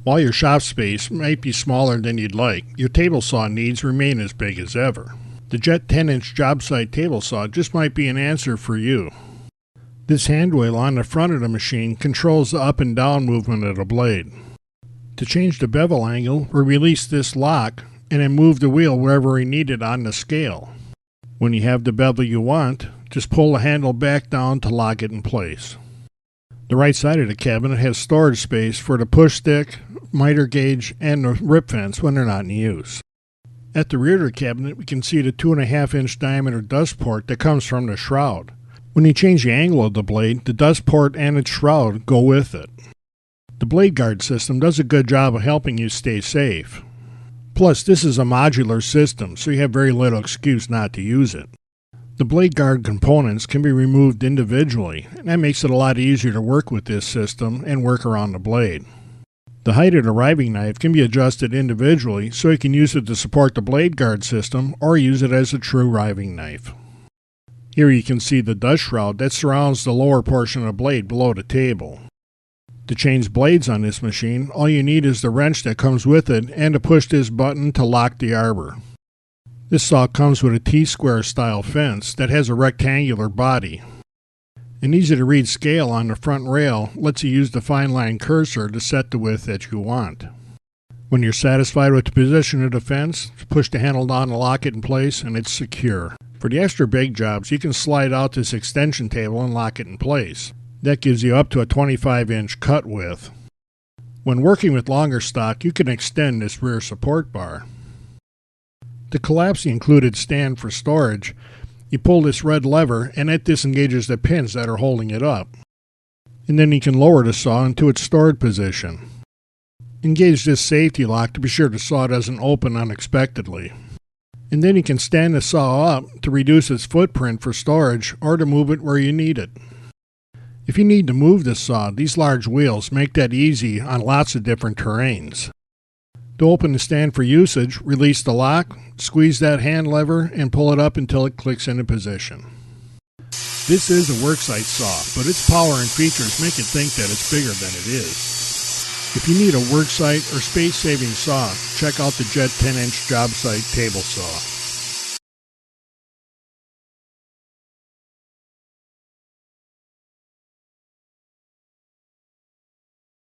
While your shop space might be smaller than you'd like, your table saw needs remain as big as ever. The Jet 10-inch job site table saw just might be an answer for you. This hand wheel on the front of the machine controls the up and down movement of the blade. To change the bevel angle, we release this lock and then move the wheel wherever we need it on the scale. When you have the bevel you want, just pull the handle back down to lock it in place. The right side of the cabinet has storage space for the push stick, miter gauge, and the rip fence when they're not in use. At the rear of the cabinet, we can see the 2.5-inch diameter dust port that comes from the shroud. When you change the angle of the blade, the dust port and its shroud go with it. The blade guard system does a good job of helping you stay safe. Plus, this is a modular system, so you have very little excuse not to use it. The blade guard components can be removed individually, and that makes it a lot easier to work with this system and work around the blade. The height of the riving knife can be adjusted individually, so you can use it to support the blade guard system or use it as a true riving knife. Here you can see the dust shroud that surrounds the lower portion of the blade below the table. To change blades on this machine, all you need is the wrench that comes with it and to push this button to lock the arbor. This saw comes with a T-square style fence that has a rectangular body. An easy-to-read scale on the front rail lets you use the fine line cursor to set the width that you want. When you're satisfied with the position of the fence, push the handle down to lock it in place and it's secure. For the extra big jobs, you can slide out this extension table and lock it in place. That gives you up to a 25-inch cut width. When working with longer stock, you can extend this rear support bar. To collapse the included stand for storage, you pull this red lever and it disengages the pins that are holding it up. And then you can lower the saw into its stored position. Engage this safety lock to be sure the saw doesn't open unexpectedly. And then you can stand the saw up to reduce its footprint for storage or to move it where you need it. If you need to move this saw, these large wheels make that easy on lots of different terrains. To open the stand for usage, release the lock, squeeze that hand lever, and pull it up until it clicks into position. This is a worksite saw, but its power and features make it think that it's bigger than it is. If you need a worksite or space-saving saw, check out the Jet 10-inch job site table saw.